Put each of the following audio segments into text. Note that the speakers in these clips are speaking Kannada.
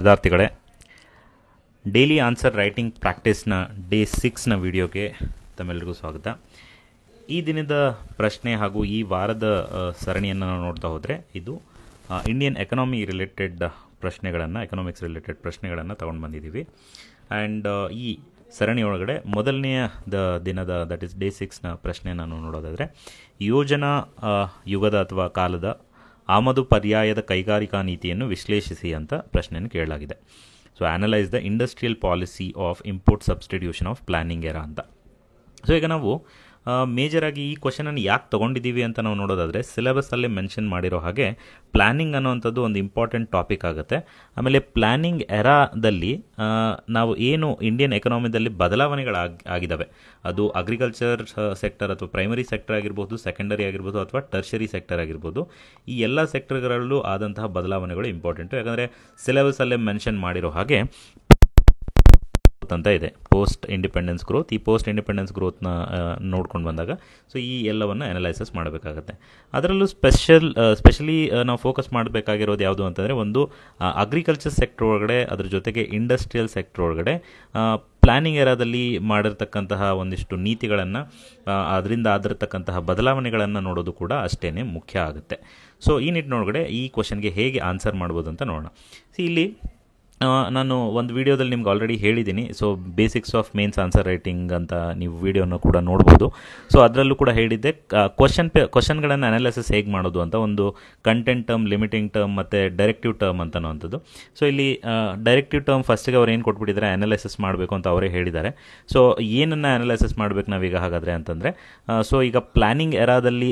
ವಿದ್ಯಾರ್ಥಿಗಳೇ, ಡೈಲಿ ಆನ್ಸರ್ ರೈಟಿಂಗ್ ಪ್ರಾಕ್ಟೀಸ್ನ ಡೇ 6ನ ವಿಡಿಯೋಗೆ ತಮ್ಮೆಲ್ಲರಿಗೂ ಸ್ವಾಗತ. ಈ ದಿನದ ಪ್ರಶ್ನೆ ಹಾಗೂ ಈ ವಾರದ ಸರಣಿಯನ್ನು ನಾವು ನೋಡ್ತಾ ಹೋದರೆ ಇದು ಇಂಡಿಯನ್ ಎಕನಾಮಿ ರಿಲೇಟೆಡ್ ಪ್ರಶ್ನೆಗಳನ್ನು, ಎಕನಾಮಿಕ್ಸ್ ರಿಲೇಟೆಡ್ ಪ್ರಶ್ನೆಗಳನ್ನು ತೊಗೊಂಡು ಬಂದಿದ್ದೀವಿ. ಆ್ಯಂಡ್ ಈ ಸರಣಿಯೊಳಗಡೆ ಮೊದಲನೆಯ ದಿನದ ದಟ್ ಈಸ್ ಡೇ 6ನ ಪ್ರಶ್ನೆಯನ್ನು ನೋಡೋದಾದರೆ, ಯೋಜನಾ ಯುಗದ ಅಥವಾ ಕಾಲದ ಆಮದು ಪರ್ಯಾಯದ ಕೈಗಾರಿಕಾ ನೀತಿಯನ್ನು ವಿಶ್ಲೇಷಿಸಿ ಅಂತ ಪ್ರಶ್ನೆಯನ್ನು ಕೇಳಲಾಗಿದೆ. So analyse the industrial policy of import substitution of planning era ಅಂತ. ಸೊ ಈಗ ನಾವು ಮೇಜರಾಗಿ ಈ ಕ್ವಶನನ್ನು ಯಾಕೆ ತೊಗೊಂಡಿದ್ದೀವಿ ಅಂತ ನಾವು ನೋಡೋದಾದರೆ, ಸಿಲೆಬಸ್ಸಲ್ಲಿ ಮೆನ್ಷನ್ ಮಾಡಿರೋ ಹಾಗೆ ಪ್ಲ್ಯಾನಿಂಗ್ ಅನ್ನೋವಂಥದ್ದು ಒಂದು ಇಂಪಾರ್ಟೆಂಟ್ ಟಾಪಿಕ್ ಆಗುತ್ತೆ. ಆಮೇಲೆ ಪ್ಲ್ಯಾನಿಂಗ್ ಎರಾದಲ್ಲಿ ನಾವು ಏನು ಇಂಡಿಯನ್ ಎಕನಾಮಿದಲ್ಲಿ ಬದಲಾವಣೆಗಳಾಗಿದ್ದಾವೆ, ಅದು ಅಗ್ರಿಕಲ್ಚರ್ ಸೆಕ್ಟರ್ ಅಥವಾ ಪ್ರೈಮರಿ ಸೆಕ್ಟರ್ ಆಗಿರ್ಬೋದು, ಸೆಕೆಂಡರಿ ಆಗಿರ್ಬೋದು ಅಥವಾ ಟರ್ಷರಿ ಸೆಕ್ಟರ್ ಆಗಿರ್ಬೋದು, ಈ ಎಲ್ಲ ಸೆಕ್ಟರ್ಗಳಲ್ಲೂ ಆದಂತಹ ಬದಲಾವಣೆಗಳು ಇಂಪಾರ್ಟೆಂಟು. ಯಾಕಂದರೆ ಸಿಲೆಬಸ್ಸಲ್ಲೇ ಮೆನ್ಷನ್ ಮಾಡಿರೋ ಹಾಗೆ ಅಂತ ಇದೆ, ಪೋಸ್ಟ್ ಇಂಡಿಪೆಂಡೆನ್ಸ್ ಗ್ರೋತ್. ಈ ಪೋಸ್ಟ್ ಇಂಡಿಪೆಂಡೆನ್ಸ್ ಗ್ರೋತ್ನ ನೋಡ್ಕೊಂಡು ಬಂದಾಗ ಸೊ ಈ ಎಲ್ಲವನ್ನು ಅನಲೈಸಸ್ ಮಾಡಬೇಕಾಗತ್ತೆ. ಅದರಲ್ಲೂ ಸ್ಪೆಷಲಿ ನಾವು ಫೋಕಸ್ ಮಾಡಬೇಕಾಗಿರೋದು ಯಾವುದು ಅಂತಂದರೆ, ಒಂದು ಅಗ್ರಿಕಲ್ಚರ್ ಸೆಕ್ಟರ್ ಒಳಗಡೆ, ಅದ್ರ ಜೊತೆಗೆ ಇಂಡಸ್ಟ್ರಿಯಲ್ ಸೆಕ್ಟರ್ ಒಳಗಡೆ ಪ್ಲ್ಯಾನಿಂಗ್ ಏರಾದಲ್ಲಿ ಮಾಡಿರ್ತಕ್ಕಂತಹ ಒಂದಿಷ್ಟು ನೀತಿಗಳನ್ನು, ಅದರಿಂದ ಆಗಿರತಕ್ಕಂತಹ ಬದಲಾವಣೆಗಳನ್ನು ನೋಡೋದು ಕೂಡ ಅಷ್ಟೇ ಮುಖ್ಯ ಆಗುತ್ತೆ. ಸೊ ಈ ನಿಟ್ಟಿನೊಳಗಡೆ ಈ ಕ್ವಶನ್ಗೆ ಹೇಗೆ ಆನ್ಸರ್ ಮಾಡ್ಬೋದು ಅಂತ ನೋಡೋಣ. ಇಲ್ಲಿ ನಾನು ಒಂದು ವಿಡಿಯೋದಲ್ಲಿ ನಿಮ್ಗೆ ಆಲ್ರೆಡಿ ಹೇಳಿದ್ದೀನಿ. So basics of mains answer writing ಅಂತ ನೀವು ವಿಡಿಯೋನ ಕೂಡ ನೋಡ್ಬೋದು. ಸೊ ಅದರಲ್ಲೂ ಕೂಡ ಹೇಳಿದ್ದೆ ಕ್ವಶನ್ಗಳನ್ನು ಅನಾಲಿಸಿಸ್ ಹೇಗೆ ಮಾಡೋದು ಅಂತ, ಒಂದು ಕಂಟೆಂಟ್ ಟರ್ಮ್, ಲಿಮಿಟಿಂಗ್ ಟರ್ಮ್ ಮತ್ತು ಡೈರೆಕ್ಟಿವ್ ಟರ್ಮ್ ಅಂತನೋವಂಥದ್ದು. ಸೊ ಇಲ್ಲಿ ಡೈರೆಕ್ಟಿವ್ ಟರ್ಮ್ ಫಸ್ಟಿಗೆ ಅವ್ರು ಏನು ಕೊಟ್ಬಿಟ್ಟಿದ್ದಾರೆ, ಅನಾಲಿಸಿಸ್ ಮಾಡಬೇಕು ಅಂತ ಅವರೇ ಹೇಳಿದ್ದಾರೆ. ಸೊ ಏನನ್ನು ಅನಾಲಿಸಿಸ್ ಮಾಡಬೇಕು ನಾವೀಗ ಹಾಗಾದರೆ ಅಂತಂದರೆ, ಸೊ ಈಗ ಪ್ಲ್ಯಾನಿಂಗ್ ಎರಾದಲ್ಲಿ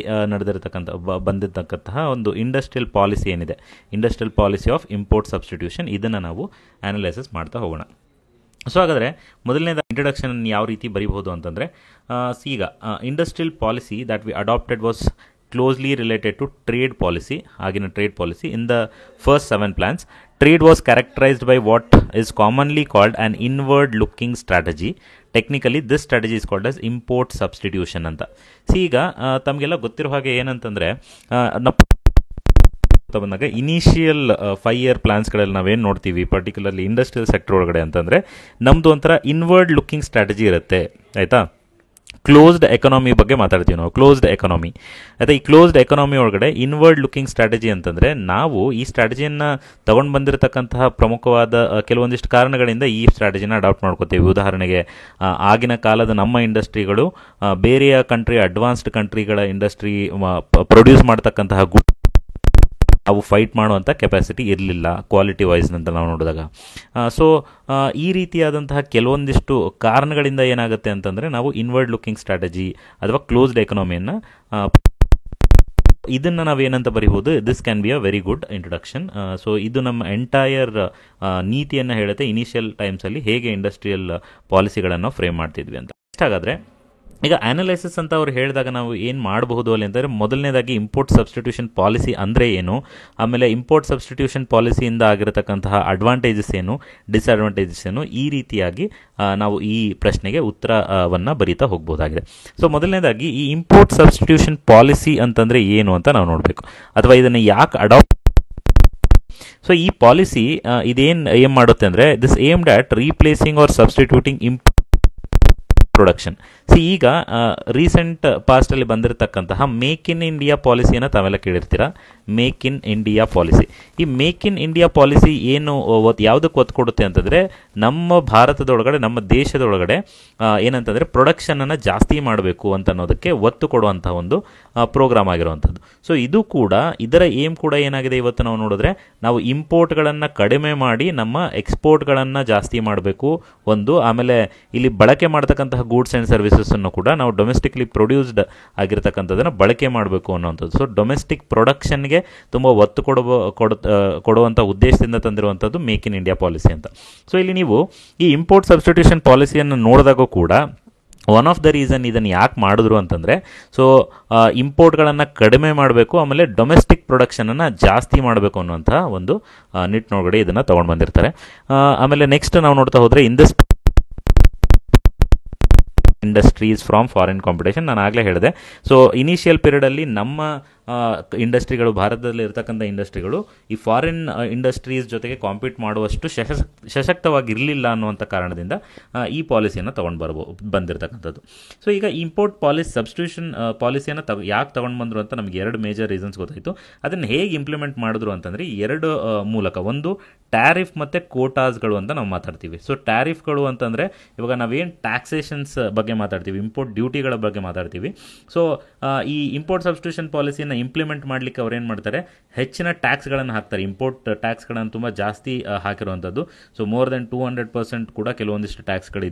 ಬಂದಿರತಕ್ಕಂತಹ ಒಂದು ಇಂಡಸ್ಟ್ರಿಯಲ್ ಪಾಲಿಸಿ ಏನಿದೆ, industrial policy of import substitution, ಇದನ್ನು ನಾವು ಅನಲೈಸಿಸ್ ಮಾಡ್ತಾ ಹೋಗೋಣ. ಸೊ ಹಾಗಾದರೆ ಮೊದಲನೇದ ಇಂಟ್ರಡಕ್ಷನ್ ಯಾವ ರೀತಿ ಬರೀಬಹುದು ಅಂತಂದರೆ, ಈಗ industrial policy that we adopted was closely related to trade policy, ಆಗಿನ trade policy. In the first 7 plans, trade was characterized by what is commonly called an inward looking strategy. Technically this strategy is called as import substitution ಅಂತ. ಈಗ ತಮಗೆಲ್ಲ ಗೊತ್ತಿರೋ ಹಾಗೆ ಏನಂತಂದರೆ, ಬಂದಾಗ ಇನಿಷಿಯಲ್ 5 year ಪ್ಲಾನ್ಸ್ಗಳಲ್ಲಿ ನಾವೇನು ನೋಡ್ತೀವಿ, ಪರ್ಟಿಕ್ಯುಲರ್ಲಿ ಇಂಡಸ್ಟ್ರಿಯಲ್ ಸೆಕ್ಟರ್ ಒಳಗಡೆ ಅಂತಂದರೆ ನಮ್ಮದು ಒಂಥರ ಇನ್ವರ್ಡ್ ಲುಕ್ಕಿಂಗ್ ಸ್ಟ್ರಾಟಜಿ ಇರುತ್ತೆ, ಆಯಿತಾ. ಕ್ಲೋಸ್ಡ್ ಎಕನಾಮಿ ಬಗ್ಗೆ ಮಾತಾಡ್ತೀವಿ ನಾವು, ಕ್ಲೋಸ್ಡ್ ಎಕನಾಮಿ. ಆಯಿತಾ, ಈ ಕ್ಲೋಸ್ಡ್ ಎಕನಾಮಿ ಒಳಗಡೆ ಇನ್ವರ್ಡ್ ಲುಕಿಂಗ್ ಸ್ಟ್ರಾಟಜಿ ಅಂತಂದರೆ, ನಾವು ಈ ಸ್ಟ್ರಾಟಜಿಯನ್ನು ತೊಗೊಂಡು ಬಂದಿರತಕ್ಕಂತಹ ಪ್ರಮುಖವಾದ ಕೆಲವೊಂದಿಷ್ಟು ಕಾರಣಗಳಿಂದ ಈ ಸ್ಟ್ರಾಟಜಿನ ಅಡಾಪ್ಟ್ ಮಾಡ್ಕೋತೀವಿ. ಉದಾಹರಣೆಗೆ, ಆಗಿನ ಕಾಲದ ನಮ್ಮ ಇಂಡಸ್ಟ್ರಿಗಳು ಬೇರೆಯ ಕಂಟ್ರಿ, ಅಡ್ವಾನ್ಸ್ಡ್ ಕಂಟ್ರಿಗಳ ಇಂಡಸ್ಟ್ರಿ ಪ್ರೊಡ್ಯೂಸ್ ಮಾಡ್ತಕ್ಕಂತಹ ಅವು ಫೈಟ್ ಮಾಡುವಂಥ ಕೆಪಾಸಿಟಿ ಇರಲಿಲ್ಲ ಕ್ವಾಲಿಟಿ ವೈಸ್ ಅಂತ ನಾವು ನೋಡಿದಾಗ. ಸೊ ಈ ರೀತಿಯಾದಂತಹ ಕೆಲವೊಂದಿಷ್ಟು ಕಾರಣಗಳಿಂದ ಏನಾಗುತ್ತೆ ಅಂತಂದರೆ, ನಾವು ಇನ್ವರ್ಡ್ ಲುಕಿಂಗ್ ಸ್ಟ್ರಾಟಜಿ ಅಥವಾ ಕ್ಲೋಸ್ಡ್ ಎಕನಾಮಿಯನ್ನು ಇದನ್ನು ನಾವೇನಂತ ಬರೀಬೋದು, this can be a very good introduction. So ಇದು ನಮ್ಮ ಎಂಟೈರ್ ನೀತಿಯನ್ನು ಹೇಳುತ್ತೆ, ಇನಿಷಿಯಲ್ ಟೈಮ್ಸಲ್ಲಿ ಹೇಗೆ ಇಂಡಸ್ಟ್ರಿಯಲ್ ಪಾಲಿಸಿಗಳನ್ನು ಫ್ರೇಮ್ ಮಾಡ್ತಿದ್ವಿ ಅಂತ. ಹಾಗಾದರೆ ಈಗ ಅನಾಲಿಸಿಸ್ ಅಂತ ಅವ್ರು ಹೇಳಿದಾಗ ನಾವು ಏನು ಮಾಡಬಹುದು ಅಲ್ಲಿ ಅಂತಂದರೆ, ಮೊದಲನೇದಾಗಿ ಇಂಪೋರ್ಟ್ ಸಬ್ಸ್ಟಿಟ್ಯೂಷನ್ ಪಾಲಿಸಿ ಅಂದರೆ ಏನು, ಆಮೇಲೆ ಇಂಪೋರ್ಟ್ ಸಬ್ಸ್ಟಿಟ್ಯೂಷನ್ ಪಾಲಿಸಿಯಿಂದ ಆಗಿರತಕ್ಕಂತಹ ಅಡ್ವಾಂಟೇಜಸ್ ಏನು, ಡಿಸ್ಅಡ್ವಾಂಟೇಜಸ್ ಏನು, ಈ ರೀತಿಯಾಗಿ ನಾವು ಈ ಪ್ರಶ್ನೆಗೆ ಉತ್ತರವನ್ನು ಬರೀತಾ ಹೋಗ್ಬೋದಾಗಿದೆ. ಸೊ ಮೊದಲನೇದಾಗಿ ಈ ಇಂಪೋರ್ಟ್ ಸಬ್ಸ್ಟಿಟ್ಯೂಷನ್ ಪಾಲಿಸಿ ಅಂತಂದರೆ ಏನು ಅಂತ ನಾವು ನೋಡಬೇಕು, ಅಥವಾ ಇದನ್ನು ಯಾಕೆ ಅಡಾಪ್ಟ್. ಸೊ ಈ ಪಾಲಿಸಿ ಇದೇನು ಮಾಡುತ್ತೆ ಅಂದರೆ, this aimed at replacing or substituting production. ಈಗ ರೀಸೆಂಟ್ ಪಾಸ್ಟಲ್ಲಿ ಬಂದಿರತಕ್ಕಂತಹ ಮೇಕ್ ಇನ್ ಇಂಡಿಯಾ ಪಾಲಿಸಿಯನ್ನು ತಾವೆಲ್ಲ ಕೇಳಿರ್ತೀರ. ಮೇಕ್ ಇನ್ ಇಂಡಿಯಾ ಪಾಲಿಸಿ, ಈ ಮೇಕ್ ಇನ್ ಇಂಡಿಯಾ ಪಾಲಿಸಿ ಏನು ಯಾವುದಕ್ಕೆ ಒತ್ತು ಕೊಡುತ್ತೆ ಅಂತಂದರೆ, ನಮ್ಮ ಭಾರತದೊಳಗಡೆ, ನಮ್ಮ ದೇಶದೊಳಗಡೆ ಏನಂತಂದರೆ ಪ್ರೊಡಕ್ಷನನ್ನು ಜಾಸ್ತಿ ಮಾಡಬೇಕು ಅಂತ ಅನ್ನೋದಕ್ಕೆ ಒತ್ತು ಕೊಡುವಂಥ ಒಂದು ಪ್ರೋಗ್ರಾಮ್ ಆಗಿರುವಂಥದ್ದು. ಸೊ ಇದು ಕೂಡ, ಇದರ ಏಮ್ ಕೂಡ ಏನಾಗಿದೆ ಇವತ್ತು ನಾವು ನೋಡಿದ್ರೆ, ನಾವು ಇಂಪೋರ್ಟ್ಗಳನ್ನು ಕಡಿಮೆ ಮಾಡಿ ನಮ್ಮ ಎಕ್ಸ್ಪೋರ್ಟ್ಗಳನ್ನು ಜಾಸ್ತಿ ಮಾಡಬೇಕು ಒಂದು. ಆಮೇಲೆ ಇಲ್ಲಿ ಬಳಕೆ ಮಾಡ್ತಕ್ಕಂತಹ ಗೂಡ್ಸ್ ಆ್ಯಂಡ್ ಸರ್ವಿಸಸ್ಸನ್ನು ಕೂಡ ನಾವು ಡೊಮೆಸ್ಟಿಕ್ಲಿ ಪ್ರೊಡ್ಯೂಸ್ಡ್ ಆಗಿರ್ತಕ್ಕಂಥದ್ದನ್ನು ಬಳಕೆ ಮಾಡಬೇಕು ಅನ್ನೋವಂಥದ್ದು. ಸೊ ಡೊಮೆಸ್ಟಿಕ್ ಪ್ರೊಡಕ್ಷನ್ಗೆ ತುಂಬ ಒತ್ತು ಕೊಡುವಂಥ ಉದ್ದೇಶದಿಂದ ತಂದಿರುವಂಥದ್ದು ಮೇಕ್ ಇನ್ ಇಂಡಿಯಾ ಪಾಲಿಸಿ ಅಂತ. ಸೊ ಇಲ್ಲಿ ನೀವು ಈ ಇಂಪೋರ್ಟ್ ಸಬ್ಸ್ಟಿಟ್ಯೂಷನ್ ಪಾಲಿಸಿಯನ್ನು ನೋಡಿದಾಗ ಕೂಡ ಒನ್ ಆಫ್ ದ ರೀಸನ್ ಇದನ್ನು ಯಾಕೆ ಮಾಡಿದ್ರು ಅಂತಂದರೆ, ಸೊ ಇಂಪೋರ್ಟ್ಗಳನ್ನು ಕಡಿಮೆ ಮಾಡಬೇಕು, ಆಮೇಲೆ ಡೊಮೆಸ್ಟಿಕ್ ಪ್ರೊಡಕ್ಷನನ್ನು ಜಾಸ್ತಿ ಮಾಡಬೇಕು ಅನ್ನುವಂಥ ಒಂದು ನಿಟ್ಟಿನೊಳಗಡೆ ಇದನ್ನು ತೊಗೊಂಡು ಬಂದಿರ್ತಾರೆ. ಆಮೇಲೆ ನೆಕ್ಸ್ಟ್ ನಾವು ನೋಡ್ತಾ ಹೋದರೆ, in this industries from foreign competition, ನಾನು ಆಗಲೇ ಹೇಳಿದೆ. ಸೊ ಇನಿಷಿಯಲ್ ಪೀರಿಯಡಲ್ಲಿ ನಮ್ಮ ಇಂಡಸ್ಟ್ರಿಗಳು, ಭಾರತದಲ್ಲಿ ಇರತಕ್ಕಂಥ ಇಂಡಸ್ಟ್ರಿಗಳು ಈ ಫಾರಿನ್ ಇಂಡಸ್ಟ್ರೀಸ್ ಜೊತೆಗೆ ಕಾಂಪೀಟ್ ಮಾಡುವಷ್ಟು ಸಶಕ್ತವಾಗಿರಲಿಲ್ಲ ಅನ್ನುವಂಥ ಕಾರಣದಿಂದ ಈ ಪಾಲಿಸಿಯನ್ನು ಬಂದಿರತಕ್ಕಂಥದ್ದು. ಸೊ ಈಗ ಇಂಪೋರ್ಟ್ ಸಬ್ಸ್ಟಿಟ್ಯೂಷನ್ ಪಾಲಿಸಿಯನ್ನು ಯಾಕೆ ತೊಗೊಂಡು ಬಂದರು ಅಂತ ನಮಗೆ 2 ಮೇಜರ್ ರೀಸನ್ಸ್ ಗೊತ್ತಾಯಿತು. ಅದನ್ನು ಹೇಗೆ ಇಂಪ್ಲಿಮೆಂಟ್ ಮಾಡಿದ್ರು ಅಂತಂದರೆ 2 ಮೂಲಕ. ಒಂದು ಟ್ಯಾರಿಫ್ ಮತ್ತು ಕೋಟಾಸ್ಗಳು ಅಂತ ನಾವು ಮಾತಾಡ್ತೀವಿ. ಸೊ ಟ್ಯಾರಿಫ್ಗಳು ಅಂತಂದರೆ ಇವಾಗ ನಾವೇನು ಟ್ಯಾಕ್ಸೇಷನ್ಸ್ ಬಗ್ಗೆ ಮಾತಾಡ್ತೀವಿ, ಇಂಪೋರ್ಟ್ ಡ್ಯೂಟಿಗಳ ಬಗ್ಗೆ ಮಾತಾಡ್ತೀವಿ. ಸೊ ಈ ಇಂಪೋರ್ಟ್ ಸಬ್ಸ್ಟಿಟ್ಯೂಷನ್ ಪಾಲಿಸಿಯನ್ನು ಇಂಪ್ಲಿಮೆಂಟ್ ಮಾಡಲಿಕ್ಕೆ ಅವ್ರು ಏನು ಮಾಡ್ತಾರೆ, ಹೆಚ್ಚಿನ ಟ್ಯಾಕ್ಸ್ಗಳನ್ನು ಹಾಕ್ತಾರೆ. ಇಂಪೋರ್ಟ್ ಟ್ಯಾಕ್ಸ್ಗಳನ್ನು ತುಂಬ ಜಾಸ್ತಿ ಹಾಕಿರುವಂಥದ್ದು. ಸೊ ಮೋರ್ ದೆನ್ 200% ಕೂಡ ಕೆಲವೊಂದಿಷ್ಟು ಟ್ಯಾಕ್ಸ್ಗಳು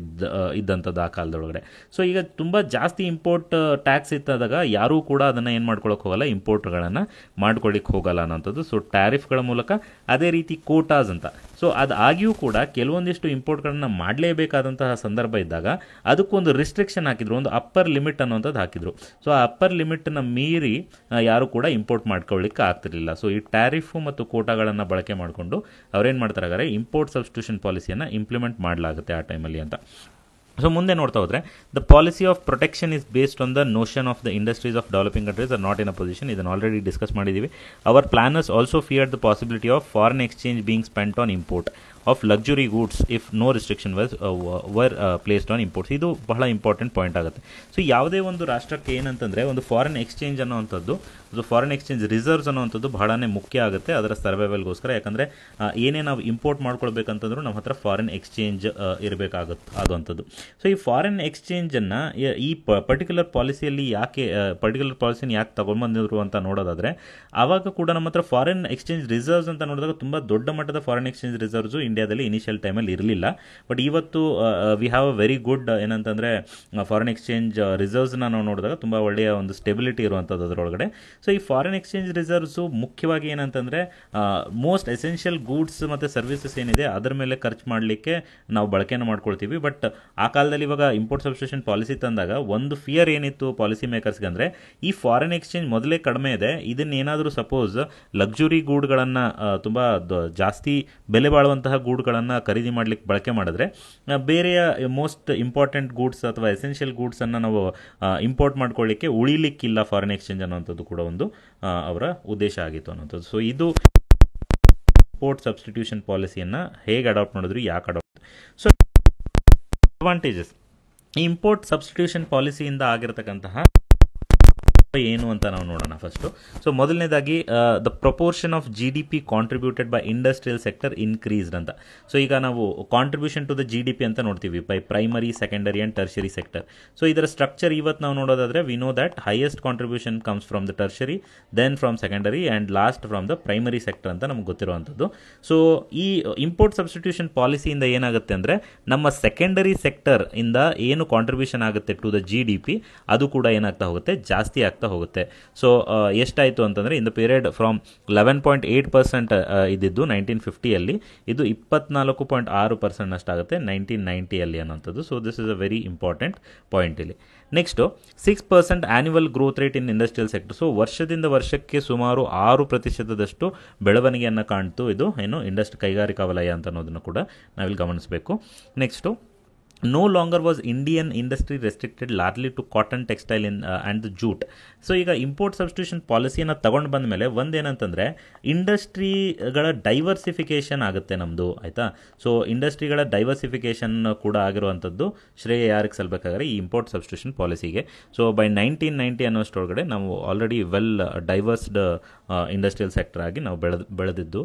ಇದ್ದಂಥದ್ದು ಆ ಕಾಲದೊಳಗಡೆ. ಸೊ ಈಗ ತುಂಬ ಜಾಸ್ತಿ ಇಂಪೋರ್ಟ್ ಟ್ಯಾಕ್ಸ್ ಇತ್ತಾದಾಗ ಯಾರೂ ಕೂಡ ಅದನ್ನು ಏನು ಮಾಡ್ಕೊಳ್ಳೋಕೆ ಹೋಗಲ್ಲ, ಇಂಪೋರ್ಟ್ಗಳನ್ನು ಮಾಡ್ಕೊಳ್ಳಿಕ್ಕೆ ಹೋಗಲ್ಲ ಅನ್ನೋಂಥದ್ದು. ಸೊ ಟ್ಯಾರಿಫ್ಗಳ ಮೂಲಕ. ಅದೇ ರೀತಿ ಕೋಟಾಸ್ ಅಂತ. ಸೊ ಅದು ಆಗಿಯೂ ಕೂಡ ಕೆಲವೊಂದಿಷ್ಟು ಇಂಪೋರ್ಟ್ಗಳನ್ನು ಮಾಡಲೇಬೇಕಾದಂತಹ ಸಂದರ್ಭ ಇದ್ದಾಗ ಅದಕ್ಕೊಂದು ರಿಸ್ಟ್ರಿಕ್ಷನ್ ಹಾಕಿದ್ರು, ಒಂದು ಅಪ್ಪರ್ ಲಿಮಿಟ್ ಅನ್ನೋಂಥದ್ದು ಹಾಕಿದ್ರು. ಸೊ ಆ ಅಪ್ಪರ್ ಲಿಮಿಟನ್ನು ಮೀರಿ ಯಾರು ಕೂಡ ಇಂಪೋರ್ಟ್ ಮಾಡ್ಕೊಳ್ಳಿಕ್ಕೆ ಆಗ್ತಿರಲಿಲ್ಲ. ಸೊ ಈ ಟ್ಯಾರಿಫು ಮತ್ತು ಕೋಟಾಗಳನ್ನು ಬಳಕೆ ಮಾಡಿಕೊಂಡು ಅವ್ರೇನು ಮಾಡ್ತಾರೆ ಹಾಗಾದ್ರೆ ಇಂಪೋರ್ಟ್ ಸಬ್ಸ್ಟಿಟ್ಯೂಷನ್ ಪಾಲಿಸಿಯನ್ನು ಇಂಪ್ಲಿಮೆಂಟ್ ಮಾಡಲಾಗುತ್ತೆ ಆ ಟೈಮಲ್ಲಿ ಅಂತ. ಸೊ ಮುಂದೆ ನೋಡ್ತಾ ಹೋದರೆ the policy of protection is based on the notion of the industries of developing countries are not in a position. ಇದನ್ನು ಆಲ್ರೆಡಿ ಡಿಸ್ಕಸ್ ಮಾಡಿದ್ದೀವಿ. Our planners also feared the possibility of foreign exchange being spent on import of luxury goods if no restriction were placed on imports. ಇದು ಬಹಳ ಇಂಪಾರ್ಟೆಂಟ್ ಪಾಯಿಂಟ್ ಆಗುತ್ತೆ. ಸೊ ಯಾವುದೇ ಒಂದು ರಾಷ್ಟ್ರಕ್ಕೆ ಏನಂತಂದರೆ ಒಂದು ಫಾರಿನ್ ಎಕ್ಸ್ಚೇಂಜ್ ಅನ್ನೋವಂಥದ್ದು, ಫಾರಿನ್ ಎಕ್ಸ್ಚೇಂಜ್ ರಿಸರ್ವ್ಸ್ ಅನ್ನೋವಂಥದ್ದು ಬಹಳನೇ ಮುಖ್ಯ ಆಗುತ್ತೆ ಅದರ ಸರ್ವೈವಲ್ಗೋಸ್ಕರ. ಯಾಕಂದರೆ ಏನೇ ನಾವು ಇಂಪೋರ್ಟ್ ಮಾಡ್ಕೊಳ್ಬೇಕಂತಂದ್ರೂ ನಮ್ಮ ಹತ್ರ ಫಾರಿನ್ ಎಕ್ಸ್ಚೇಂಜ್ ಆಗುವಂಥದ್ದು. ಸೊ ಈ ಫಾರಿನ್ ಎಕ್ಸ್ಚೇಂಜನ್ನು ಈ ಪರ್ಟಿಕ್ಯುಲರ್ ಪಾಲಿಸಿಯಲ್ಲಿ ಪರ್ಟಿಕ್ಯುಲರ್ ಪಾಲಿಸಿನ ಯಾಕೆ ತಗೊಂಡ್ಬಂದಿದ್ರು ಅಂತ ನೋಡೋದಾದರೆ, ಆವಾಗ ಕೂಡ ನಮ್ಮ ಹತ್ರ ಫಾರಿನ್ ಎಕ್ಸ್ಚೇಂಜ್ ರಿಸರ್ವ್ಸ್ ಅಂತ ನೋಡಿದಾಗ ತುಂಬ ದೊಡ್ಡ ಮಟ್ಟದ ಫಾರಿನ್ ಎಕ್ಸ್ಚೇಂಜ್ ರಿಸರ್ವ್ಸು ಇಂಡಿಯಾದಲ್ಲಿ ಇನಿಷಿಯಲ್ ಟೈಮಲ್ಲಿ ಇರಲಿಲ್ಲ. ಬಟ್ ಇವತ್ತು we have a very good ಏನಂತಂದರೆ ಫಾರಿನ್ ಎಕ್ಸ್ಚೇಂಜ್ ರಿಸರ್ವ್ಸ್ನ ನಾವು ನೋಡಿದಾಗ ತುಂಬ ಒಳ್ಳೆಯ ಒಂದು ಸ್ಟೆಬಿಲಿಟಿ ಇರುವಂಥದ್ದು ಅದರೊಳಗಡೆ. ಸೊ ಈ ಫಾರಿನ್ ಎಕ್ಸ್ಚೇಂಜ್ ರಿಸರ್ವ್ಸು ಮುಖ್ಯವಾಗಿ ಏನಂತಂದರೆ ಮೋಸ್ಟ್ ಎಸೆನ್ಷಿಯಲ್ ಗೂಡ್ಸ್ ಮತ್ತು ಸರ್ವಿಸಸ್ ಏನಿದೆ ಅದರ ಮೇಲೆ ಖರ್ಚು ಮಾಡಲಿಕ್ಕೆ ನಾವು ಬಳಕೆಯನ್ನು ಮಾಡ್ಕೊಳ್ತೀವಿ. ಬಟ್ ಆ ಕಾಲದಲ್ಲಿ ಇವಾಗ ಇಂಪೋರ್ಟ್ ಸಬ್ಸ್ಟಿಟ್ಯೂಷನ್ ಪಾಲಿಸಿ ತಂದಾಗ ಒಂದು ಫಿಯರ್ ಏನಿತ್ತು ಪಾಲಿಸಿ ಮೇಕರ್ಸ್ಗೆ ಅಂದರೆ, ಈ ಫಾರಿನ್ ಎಕ್ಸ್ಚೇಂಜ್ ಮೊದಲೇ ಕಡಿಮೆ ಇದೆ, ಇದನ್ನೇನಾದರೂ ಸಪೋಸ್ ಲಕ್ಸುರಿ ಗೂಡ್ಗಳನ್ನು ತುಂಬ ಜಾಸ್ತಿ ಬೆಲೆ ಬಾಳುವಂತಹ ಗೂಡ್ಗಳನ್ನು ಖರೀದಿ ಮಾಡಲಿಕ್ಕೆ ಬಳಕೆ ಮಾಡಿದ್ರೆ ಬೇರೆಯ ಮೋಸ್ಟ್ ಇಂಪಾರ್ಟೆಂಟ್ ಗೂಡ್ಸ್ ಅಥವಾ ಎಸೆನ್ಷಿಯಲ್ ಗೂಡ್ಸನ್ನು ನಾವು ಇಂಪೋರ್ಟ್ ಮಾಡ್ಕೊಳ್ಳಿಕ್ಕೆ ಉಳಿಲಿಕ್ಕಿಲ್ಲ ಫಾರಿನ್ ಎಕ್ಸ್ಚೇಂಜ್ ಅನ್ನೋಂಥದ್ದು ಕೂಡ ಒಂದು ಅವರ ಉದ್ದೇಶ ಆಗಿತ್ತು ಅನ್ನೋಂಥದ್ದು. ಸೊ ಇದು ಇಂಪೋರ್ಟ್ ಸಬ್ಸ್ಟಿಟ್ಯೂಷನ್ ಪಾಲಿಸಿಯನ್ನು ಹೇಗೆ ಅಡಾಪ್ಟ್ ಮಾಡಿದ್ರು, ಯಾಕೆ ಅಡಾಪ್ಟ್. ಸೊ ಅಡ್ವಾಂಟೇಜಸ್ ಈ ಇಂಪೋರ್ಟ್ ಸಬ್ಸ್ಟಿಟ್ಯೂಷನ್ ಪಾಲಿಸಿಯಿಂದ ಆಗಿರತಕ್ಕಂತಹ ಏನು ಅಂತ ನಾವು ನೋಡೋಣ ಫಸ್ಟು. ಸೊ ಮೊದಲನೇದಾಗಿ the proportion of GDP contributed by industrial sector increased ಅಂತ. ಸೊ ಈಗ ನಾವು ಕಾಂಟ್ರಿಬ್ಯೂಷನ್ ಟು ದ GDP ಅಂತ ನೋಡ್ತೀವಿ by primary, secondary and tertiary sector. So ಇದರ ಸ್ಟ್ರಕ್ಚರ್ ಇವತ್ತು ನಾವು ನೋಡೋದಾದರೆ we know that highest contribution comes from the tertiary, then from secondary and last from the primary sector ಅಂತ ನಮ್ಗೆ ಗೊತ್ತಿರುವಂಥದ್ದು. ಸೊ ಈ ಇಂಪೋರ್ಟ್ ಸಬ್ಸ್ಟಿಟ್ಯೂಷನ್ ಪಾಲಿಸಿಯಿಂದ ಏನಾಗುತ್ತೆ ಅಂದರೆ ನಮ್ಮ ಸೆಕೆಂಡರಿ ಸೆಕ್ಟರ್ ಇಂದ ಏನು ಕಾಂಟ್ರಿಬ್ಯೂಷನ್ ಆಗುತ್ತೆ ಟು ದ GDP ಅದು ಕೂಡ ಏನಾಗ್ತಾ ಹೋಗುತ್ತೆ, ಜಾಸ್ತಿ ಆಗ್ತಾ ಹೋಗುತ್ತೆ. ಸೊ ಎಷ್ಟಾಯಿತು ಅಂತಂದರೆ ಇನ್ ದ ಪೀರಿಯಡ್ ಫ್ರಮ್ 11.8% ಇದ್ದಿದ್ದು 1950ಯಲ್ಲಿ ಇದು 24.6% ಅಷ್ಟಾಗುತ್ತೆ 1990ಯಲ್ಲಿ ಅನ್ನೋಂಥದ್ದು. So this is a very important point ಇಲ್ಲಿ. Next 6% annual growth rate in industrial sector. So ವರ್ಷದಿಂದ ವರ್ಷಕ್ಕೆ ಸುಮಾರು 6% ಬೆಳವಣಿಗೆಯನ್ನು ಕಾಣ್ತು ಇದು ಏನು ಕೈಗಾರಿಕಾ ವಲಯ ಅಂತ ಅನ್ನೋದನ್ನು ಕೂಡ ನಾವಿಲ್ಲಿ ಗಮನಿಸಬೇಕು. Next no longer was Indian industry restricted largely to cotton, textile and the jute. So ಈಗ ಇಂಪೋರ್ಟ್ ಸಬ್ಸ್ಟಿಟ್ಯೂಷನ್ ಪಾಲಿಸಿಯನ್ನು ತಗೊಂಡು ಬಂದ ಮೇಲೆ ಒಂದೇನಂತಂದರೆ ಇಂಡಸ್ಟ್ರಿಗಳ ಡೈವರ್ಸಿಫಿಕೇಷನ್ ಆಗುತ್ತೆ ನಮ್ಮದು, ಆಯಿತಾ. ಸೊ ಇಂಡಸ್ಟ್ರಿಗಳ ಡೈವರ್ಸಿಫಿಕೇಷನ್ ಕೂಡ ಆಗಿರುವಂಥದ್ದು ಶ್ರೇಯ ಯಾರಿಗೆ ಸಲ್ಲಬೇಕಾದ್ರೆ ಈ ಇಂಪೋರ್ಟ್ ಸಬ್ಸ್ಟಿಟ್ಯೂಷನ್ ಪಾಲಿಸಿಗೆ. ಸೊ ಬೈ 1990 ಅನ್ನೋಷ್ಟೊಳಗಡೆ ನಾವು already well diversed industrial sector ಆಗಿ ನಾವು ಬೆಳೆದಿದ್ದು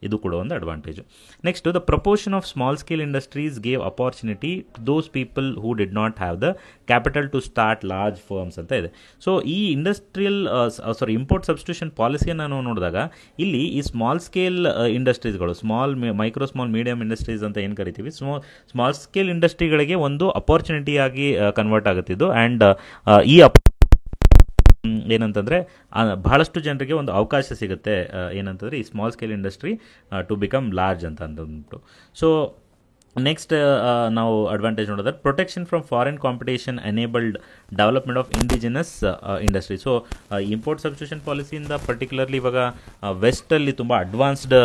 ಇದು ಕೂಡ ಒಂದು advantage. Next the proportion of small scale industries gave opportunity to those people who did not have the capital to start large firms ಅಂತ ಇದೆ. ಸೊ ಈ ಇಂಪೋರ್ಟ್ ಸಬ್ಸ್ಟಿಟ್ಯೂಷನ್ ಪಾಲಿಸಿಯನ್ನು ನಾವು ನೋಡಿದಾಗ ಇಲ್ಲಿ ಈ ಸ್ಮಾಲ್ ಸ್ಕೇಲ್ ಇಂಡಸ್ಟ್ರೀಸ್ಗಳು, ಮೈಕ್ರೋ ಸ್ಮಾಲ್ ಮೀಡಿಯಂ ಇಂಡಸ್ಟ್ರೀಸ್ ಅಂತ ಏನು ಕರಿತೀವಿ, ಸ್ಮಾಲ್ ಸ್ಕೇಲ್ ಇಂಡಸ್ಟ್ರಿಗಳಿಗೆ ಒಂದು ಅಪಾರ್ಚುನಿಟಿಯಾಗಿ ಕನ್ವರ್ಟ್ ಆಗುತ್ತಿದ್ದು. ಆ್ಯಂಡ್ ಈ ಏನಂತಂದರೆ ಬಹಳಷ್ಟು ಜನರಿಗೆ ಒಂದು ಅವಕಾಶ ಸಿಗುತ್ತೆ ಏನಂತಂದರೆ ಈ small scale industry to become large ಅಂತ ಅಂದ್ಬಿಟ್ಟು. ಸೊ ನೆಕ್ಸ್ಟ್ ನಾವು ಅಡ್ವಾಂಟೇಜ್ ನೋಡೋದ್ರೆ protection from foreign competition enabled development of indigenous industry. So import substitution ಪಾಲಿಸಿಯಿಂದ ಪರ್ಟಿಕ್ಯುಲರ್ಲಿ ಇವಾಗ ವೆಸ್ಟಲ್ಲಿ ತುಂಬ ಅಡ್ವಾನ್ಸ್ಡ್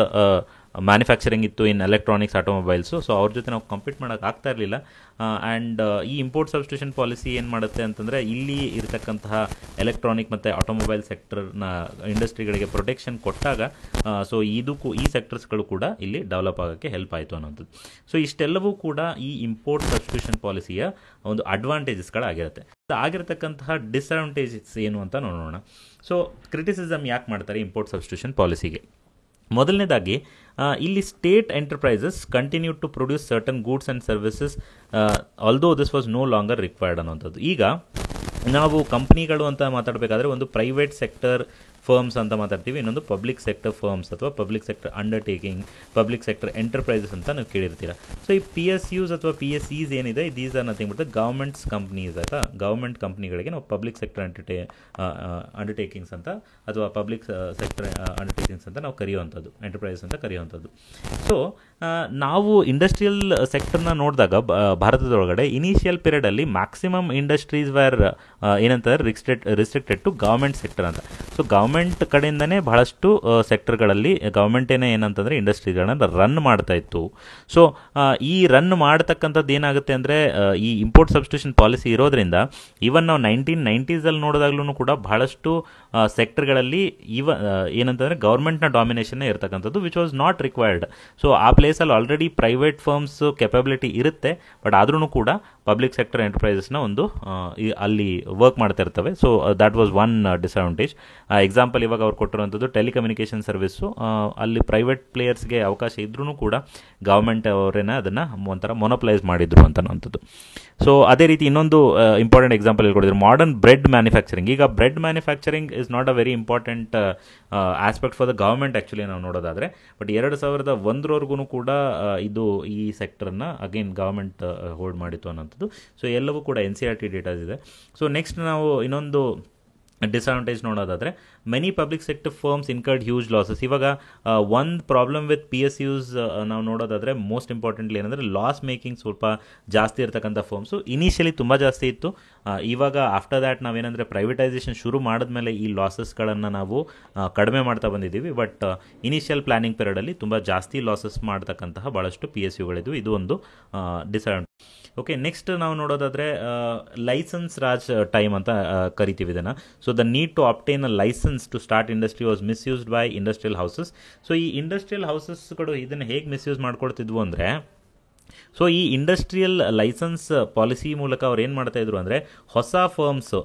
ಮ್ಯಾನುಫ್ಯಾಕ್ಚರಿಂಗ್ ಇತ್ತು ಇನ್ ಎಲೆಕ್ಟ್ರಾನಿಕ್ಸ್ ಆಟೋಮೊಬೈಲ್ಸು. ಸೊ ಅವ್ರ ಜೊತೆ ನಾವು ಕಂಪೀಟ್ ಮಾಡೋಕ್ಕೆ ಆಗ್ತಾ ಇರಲಿಲ್ಲ. ಆ್ಯಂಡ್ ಈ ಇಂಪೋರ್ಟ್ ಸಬ್ಸ್ಟಿಟ್ಯೂಷನ್ ಪಾಲಿಸಿ ಏನು ಮಾಡುತ್ತೆ ಅಂತಂದರೆ, ಇಲ್ಲಿ ಇರತಕ್ಕಂತಹ ಎಲೆಕ್ಟ್ರಾನಿಕ್ ಮತ್ತು ಆಟೋಮೊಬೈಲ್ ಸೆಕ್ಟರ್ನ ಇಂಡಸ್ಟ್ರಿಗಳಿಗೆ ಪ್ರೊಟೆಕ್ಷನ್ ಕೊಟ್ಟಾಗ ಸೊ ಈ ಸೆಕ್ಟರ್ಸ್ಗಳು ಕೂಡ ಇಲ್ಲಿ ಡೆವಲಪ್ ಆಗೋಕ್ಕೆ ಹೆಲ್ಪ್ ಆಯಿತು ಅನ್ನೋಂಥದ್ದು. ಸೊ ಇಷ್ಟೆಲ್ಲವೂ ಕೂಡ ಈ ಇಂಪೋರ್ಟ್ ಸಬ್ಸ್ಟಿಟ್ಯೂಷನ್ ಪಾಲಿಸಿಯ ಒಂದು ಅಡ್ವಾಂಟೇಜಸ್ಗಳಾಗಿರುತ್ತೆ. ಆಗಿರತಕ್ಕಂತಹ ಡಿಸ್ಅಡ್ವಾಂಟೇಜಸ್ ಏನು ಅಂತ ನೋಡೋಣ. ಸೊ ಕ್ರಿಟಿಸಿಸಮ್ ಯಾಕೆ ಮಾಡ್ತಾರೆ ಇಂಪೋರ್ಟ್ ಸಬ್ಸ್ಟಿಟ್ಯೂಷನ್ ಪಾಲಿಸಿಗೆ? ಮೊದಲನೇದಾಗಿ ಇಲ್ಲಿ state enterprises continue to produce certain goods and services although this was no longer required ಅನ್ನೋಂಥದ್ದು. ಈಗ ನಾವು ಕಂಪ್ನಿಗಳು ಅಂತ ಮಾತಾಡಬೇಕಾದ್ರೆ ಒಂದು ಪ್ರೈವೇಟ್ ಸೆಕ್ಟರ್ ಫರ್ಮ್ಸ್ ಅಂತ ಮಾತಾಡ್ತೀವಿ, ಇನ್ನೊಂದು ಪಬ್ಲಿಕ್ ಸೆಕ್ಟರ್ ಫರ್ಮ್ಸ್ ಅಥವಾ public sector undertaking, public sector enterprises ಅಂತ ನೀವು ಕೇಳಿರ್ತೀರ. ಸೊ ಈ PSUs ಅಥವಾ PSEs ಏನಿದೆ, these are nothing but governments companies ಆಯಿತಾ. ಗೌರ್ಮೆಂಟ್ ಕಂಪ್ನಿಗಳಿಗೆ ನಾವು ಪಬ್ಲಿಕ್ ಸೆಕ್ಟರ್ ಅಂಡರ್ಟೇಕಿಂಗ್ಸ್ ಅಂತ ಅಥವಾ ಪಬ್ಲಿಕ್ ಸೆಕ್ಟರ್ ಅಂಡರ್ಟೇಕಿಂಗ್ಸ್ ಅಂತ ನಾವು ಕರೆಯುವಂಥದ್ದು, ಎಂಟರ್ಪ್ರೈಸಸ್ ಅಂತ ಕರೆಯುವಂಥದ್ದು. ಸೊ ನಾವು ಇಂಡಸ್ಟ್ರಿಯಲ್ ಸೆಕ್ಟರ್ನ ನೋಡಿದಾಗ ಭಾರತದೊಳಗಡೆ ಇನಿಷಿಯಲ್ ಪೀರಿಯಡಲ್ಲಿ ಮ್ಯಾಕ್ಸಿಮಮ್ ಇಂಡಸ್ಟ್ರೀಸ್ ವೇರ್ ಏನಂತಾರೆ ರಿಸ್ಟ್ರಿಕ್ಟೆಡ್ ಟು ಗೌರ್ಮೆಂಟ್ ಸೆಕ್ಟರ್ ಅಂತ. ಸೊ ಗೌರ್ಮೆಂಟ್ ಕಡೆಯಿಂದನೇ ಬಹಳಷ್ಟು ಸೆಕ್ಟರ್ಗಳಲ್ಲಿ ಗೌರ್ಮೆಂಟೇನೇ ಏನಂತಂದರೆ ಇಂಡಸ್ಟ್ರಿಗಳನ್ನ ರನ್ ಮಾಡ್ತಾ ಇತ್ತು. ಸೊ ಈ ರನ್ ಮಾಡ್ತಕ್ಕಂಥದ್ದು ಏನಾಗುತ್ತೆ ಅಂದರೆ, ಈ ಇಂಪೋರ್ಟ್ ಸಬ್ಸ್ಟಿಟ್ಯೂಷನ್ ಪಾಲಿಸಿ ಇರೋದ್ರಿಂದ ಈವನ್ ನಾವು 1990s ನೋಡಿದಾಗ್ಲೂ ಕೂಡ ಬಹಳಷ್ಟು ಸೆಕ್ಟರ್ಗಳಲ್ಲಿ ಏನಂತಂದರೆ ಗೌರ್ಮೆಂಟ್ನ ಡಾಮಿನೇಷನ್ನೇ ಇರ್ತಕ್ಕಂಥದ್ದು, which was not required. So ಆ ಪ್ಲೇಸಲ್ಲಿ ಆಲ್ರೆಡಿ ಪ್ರೈವೇಟ್ ಫರ್ಮ್ಸ್ ಕೆಪಬಿಲಿಟಿ ಇರುತ್ತೆ, ಬಟ್ ಆದ್ರೂ ಕೂಡ ಪಬ್ಲಿಕ್ ಸೆಕ್ಟರ್ ಎಂಟರ್ಪ್ರೈಸಸ್ನ ಒಂದು ಅಲ್ಲಿ ವರ್ಕ್ ಮಾಡ್ತಾ ಇರ್ತವೆ. So that was one disadvantage. Example ಇವಾಗ ಅವ್ರು ಕೊಟ್ಟಿರುವಂಥದ್ದು ಟೆಲಿಕಮ್ಯುನಿಕೇಷನ್ ಸರ್ವಿಸ್ಸು, ಅಲ್ಲಿ ಪ್ರೈವೇಟ್ ಪ್ಲೇಯರ್ಸ್ಗೆ ಅವಕಾಶ ಇದ್ರೂ ಕೂಡ ಗೌರ್ಮೆಂಟ್ ಅವರೇನ ಅದನ್ನು ಒಂಥರ ಮೊನೋಪಲೈಸ್ ಮಾಡಿದ್ರು ಅಂತನ್ನುವಂಥದ್ದು. ಸೊ ಅದೇ ರೀತಿ ಇನ್ನೊಂದು ಇಂಪಾರ್ಟೆಂಟ್ ಎಕ್ಸಾಂಪಲ್ ಹೇಳ್ಕೊಡಿದ್ರು, ಮಾಡರ್ನ್ ಬ್ರೆಡ್ ಮ್ಯಾನುಫ್ಯಾಕ್ಚರಿಂಗ್. ಈಗ bread manufacturing is not a very important aspect for the government actually ನಾವು ನೋಡೋದಾದರೆ, ಬಟ್ 2001 ಕೂಡ ಇದು ಈ ಸೆಕ್ಟರ್ನ ಅಗೇನ್ ಗವರ್ಮೆಂಟ್ ಹೋಲ್ಡ್ ಮಾಡಿತ್ತು ಅನ್ನೋಂಥದ್ದು. ಸೊ ಎಲ್ಲವೂ ಕೂಡ NCERT ಡೇಟಾಸ್ ಇದೆ. ಸೊ ನೆಕ್ಸ್ಟ್ ನಾವು ಇನ್ನೊಂದು ಡಿಸ್ಅಡ್ವಾಂಟೇಜ್ ನೋಡೋದಾದರೆ, many public sector firms incurred huge losses. ಇವಾಗ ಒಂದು ಪ್ರಾಬ್ಲಮ್ ವಿತ್ PSUs ನಾವು ನೋಡೋದಾದರೆ ಮೋಸ್ಟ್ ಇಂಪಾರ್ಟೆಂಟ್ಲಿ ಏನಂದರೆ ಲಾಸ್ ಮೇಕಿಂಗ್ ಸ್ವಲ್ಪ ಜಾಸ್ತಿ ಇರ್ತಕ್ಕಂಥ ಫರ್ಮ್ಸು ಇನಿಷಿಯಲಿ ತುಂಬ ಜಾಸ್ತಿ ಇತ್ತು. ಇವಾಗ ಆಫ್ಟರ್ ದ್ಯಾಟ್ ನಾವೇನಂದರೆ ಪ್ರೈವೇಟೈಸೇಷನ್ ಶುರು ಮಾಡಿದ್ಮೇಲೆ ಈ ಲಾಸಸ್ಗಳನ್ನು ನಾವು ಕಡಿಮೆ ಮಾಡ್ತಾ ಬಂದಿದ್ದೀವಿ. ಬಟ್ ಇನಿಷಿಯಲ್ ಪ್ಲಾನಿಂಗ್ ಪೀರಿಯಡಲ್ಲಿ ತುಂಬ ಜಾಸ್ತಿ ಲಾಸಸ್ ಮಾಡ್ತಕ್ಕಂತಹ ಭಾಳಷ್ಟು PSUಗಳಿದ್ವು. ಇದು ಒಂದು ಡಿಸ್ಅಡ್ವಾಂಟೇಜ್. ಓಕೆ, ನೆಕ್ಸ್ಟ್ ನಾವು ನೋಡೋದಾದರೆ ಲೈಸೆನ್ಸ್ ರಾಜ್ ಟೈಮ್ ಅಂತ ಕರಿತೀವಿ ಇದನ್ನು. So the need to obtain a licence to start industry was misused by industrial houses. So ಈ ಇಂಡಸ್ಟ್ರಿಯಲ್ ಹೌಸಸ್ಗಳು ಇದನ್ನು ಹೇಗೆ ಮಿಸ್ಯೂಸ್ ಮಾಡ್ಕೊಳ್ತಿದ್ವು ಅಂದರೆ, ಸೊ ಈ ಇಂಡಸ್ಟ್ರಿಯಲ್ ಲೈಸೆನ್ಸ್ ಪಾಲಿಸಿ ಮೂಲಕ ಅವ್ರು ಏನು ಮಾಡ್ತಾಯಿದ್ರು ಅಂದರೆ, ಹೊಸ ಫರ್ಮ್ಸ್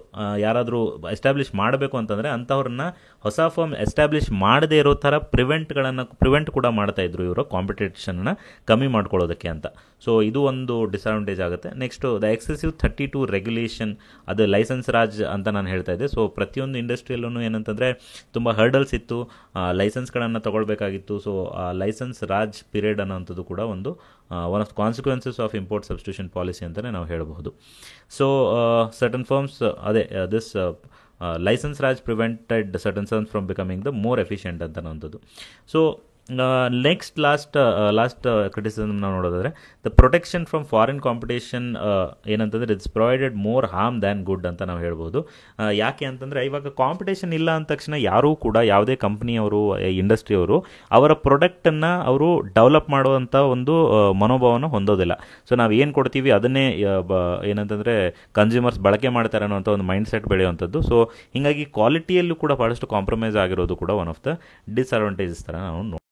ಯಾರಾದರೂ ಎಸ್ಟಾಬ್ಲಿಷ್ ಮಾಡಬೇಕು ಅಂತಂದರೆ ಅಂಥವ್ರನ್ನ ಹೊಸ ಫರ್ಮ್ ಎಸ್ಟಾಬ್ಲಿಷ್ ಮಾಡದೇ ಇರೋ ಥರ ಪ್ರಿವೆಂಟ್ ಕೂಡ ಮಾಡ್ತಾಯಿದ್ರು ಇವರು, ಕಾಂಪಿಟೇಷನ್ನ ಕಮ್ಮಿ ಮಾಡ್ಕೊಳ್ಳೋದಕ್ಕೆ ಅಂತ. ಸೊ ಇದು ಒಂದು ಡಿಸ್ಅಡ್ವಾಂಟೇಜ್ ಆಗುತ್ತೆ. ನೆಕ್ಸ್ಟು ದ ಎಕ್ಸೆಸಿವ್ 32 ರೆಗ್ಯುಲೇಷನ್, ಅದು ಲೈಸೆನ್ಸ್ ರಾಜ್ ಅಂತ ನಾನು ಹೇಳ್ತಾ ಇದ್ದೆ. ಸೊ ಪ್ರತಿಯೊಂದು ಇಂಡಸ್ಟ್ರಿಯಲ್ಲೂ ಏನಂತಂದರೆ ತುಂಬ ಹರ್ಡಲ್ಸ್ ಇತ್ತು, ಲೈಸೆನ್ಸ್ಗಳನ್ನು ತೊಗೊಳ್ಬೇಕಾಗಿತ್ತು. ಸೊ ಲೈಸೆನ್ಸ್ ರಾಜ್ ಪೀರಿಯಡ್ ಅನ್ನೋಂಥದ್ದು ಕೂಡ ಒಂದು one of consequences of import substitution policy ಅಂತಲೇ ನಾವು ಹೇಳಬಹುದು. So certain firms this licence raj prevented certain firms from becoming the more efficient ಅಂತ ಅನ್ನೋಂಥದ್ದು. ಸೊ ನೆಕ್ಸ್ಟ್ ಲಾಸ್ಟ್ ಕ್ರಿಟಿಸಿಸಮ್ ನಾವು ನೋಡೋದಾದರೆ, the protection from foreign competition ಏನಂತಂದರೆ it's provided more harm than good ಅಂತ ನಾವು ಹೇಳ್ಬೋದು. ಯಾಕೆ ಅಂತಂದರೆ, ಇವಾಗ ಕಾಂಪಿಟೇಷನ್ ಇಲ್ಲ ಅಂದ ತಕ್ಷಣ ಯಾರೂ ಕೂಡ ಯಾವುದೇ ಕಂಪ್ನಿಯವರು ಇಂಡಸ್ಟ್ರಿಯವರು ಅವರ ಪ್ರಾಡಕ್ಟನ್ನು ಅವರು ಡೆವಲಪ್ ಮಾಡುವಂಥ ಒಂದು ಮನೋಭಾವನ ಹೊಂದೋದಿಲ್ಲ. ಸೊ ನಾವು ಏನು ಕೊಡ್ತೀವಿ ಅದನ್ನೇ ಏನಂತಂದರೆ ಕನ್ಸ್ಯೂಮರ್ಸ್ ಬಳಕೆ ಮಾಡ್ತಾರೆ ಅನ್ನೋಂಥ ಒಂದು ಮೈಂಡ್ ಸೆಟ್ ಬೆಳೆಯುವಂಥದ್ದು. ಸೊ ಹೀಗಾಗಿ ಕ್ವಾಲಿಟಿಯಲ್ಲೂ ಕೂಡ ಭಾಳಷ್ಟು ಕಾಂಪ್ರಮೈಸ್ ಆಗಿರೋದು ಕೂಡ ಒನ್ ಆಫ್ ದ ಡಿಸ್ಅಡ್ವಾಂಟೇಜಸ್ ಥರ ನಾವು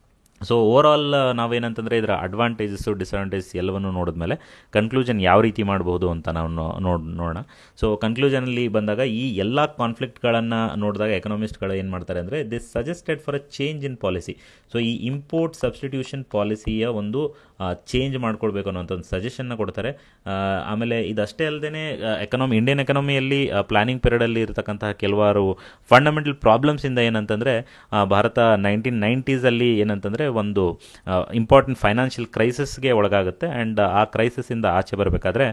ಸೊ ಓವರಾಲ್ ನಾವೇನಂತಂದರೆ ಇದರ ಅಡ್ವಾಂಟೇಜಸ್ಸು ಡಿಸ್ಅಡ್ವಾಂಟೇಜಸ್ ಎಲ್ಲವನ್ನು ನೋಡಿದ್ಮೇಲೆ ಕನ್ಕ್ಲೂಷನ್ ಯಾವ ರೀತಿ ಮಾಡ್ಬೋದು ಅಂತ ನಾವು ನೋಡೋಣ. ಸೊ ಕನ್ಕ್ಲೂಷನಲ್ಲಿ ಬಂದಾಗ ಈ ಎಲ್ಲ ಕಾನ್ಫ್ಲಿಕ್ಟ್ಗಳನ್ನು ನೋಡಿದಾಗ ಎಕನಾಮಿಸ್ಟ್ಗಳು ಏನು ಮಾಡ್ತಾರೆ ಅಂದರೆ, this suggested for a change in policy. So ಈ ಇಂಪೋರ್ಟ್ ಸಬ್ಸ್ಟಿಟ್ಯೂಷನ್ ಪಾಲಿಸಿಯ ಒಂದು ಚೇಂಜ್ ಮಾಡ್ಕೊಳ್ಬೇಕು ಅನ್ನೋಂಥ ಒಂದು ಸಜೆಷನ್ನ ಕೊಡ್ತಾರೆ. ಆಮೇಲೆ ಇದಷ್ಟೇ ಅಲ್ಲದೆ ಇಂಡಿಯನ್ ಎಕನಾಮಿಯಲ್ಲಿ ಪ್ಲಾನಿಂಗ್ ಪೀರಿಯಡಲ್ಲಿ ಇರತಕ್ಕಂತಹ ಕೆಲವಾರು ಫಂಡಮೆಂಟಲ್ ಪ್ರಾಬ್ಲಮ್ಸಿಂದ ಏನಂತಂದರೆ, ಭಾರತ 1990s ಏನಂತಂದರೆ ಒಂದು ಇಂಪಾರ್ಟೆಂಟ್ ಫೈನಾನ್ಷಿಯಲ್ ಕ್ರೈಸಿಸ್ಗೆ ಒಳಗಾಗುತ್ತೆ. ಆ್ಯಂಡ್ ಆ ಕ್ರೈಸಿಸಿಂದ ಆಚೆ ಬರಬೇಕಾದ್ರೆ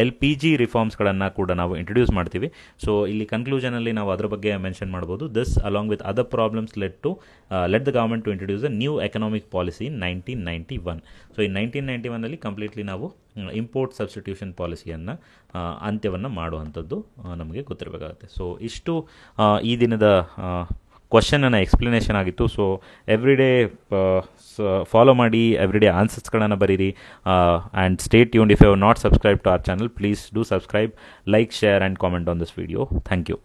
LPG ರಿಫಾರ್ಮ್ಸ್ಗಳನ್ನು ಕೂಡ ನಾವು ಇಂಟ್ರೊಡ್ಯೂಸ್ ಮಾಡ್ತೀವಿ. ಸೊ ಇಲ್ಲಿ ಕನ್ಕ್ಲೂಷನಲ್ಲಿ ನಾವು ಅದರ ಬಗ್ಗೆ ಮೆನ್ಷನ್ ಮಾಡ್ಬೋದು. This along with other problems let the government to introduce a new economic policy in 1991. So ಈ 1991 ಕಂಪ್ಲೀಟ್ಲಿ ನಾವು ಇಂಪೋರ್ಟ್ ಸಬ್ಸ್ಟಿಟ್ಯೂಷನ್ ಪಾಲಿಸಿಯನ್ನು ಅಂತ್ಯವನ್ನು ಮಾಡುವಂಥದ್ದು ನಮಗೆ ಗೊತ್ತಿರಬೇಕಾಗುತ್ತೆ. ಸೊ ಇಷ್ಟು ಈ ದಿನದ ಕ್ವಶನನ್ನು ಎಕ್ಸ್ಪ್ಲನೇಷನ್ ಆಗಿತ್ತು. ಸೊ ಎವ್ರಿ ಡೇ ಫಾಲೋ ಮಾಡಿ, ಎವ್ರಿ ಡೇ ಆನ್ಸರ್ಸ್ಗಳನ್ನು ಬರೀರಿ. And stay tuned. If you have not subscribe to our channel, please do subscribe, like, share and comment on this video. Thank you.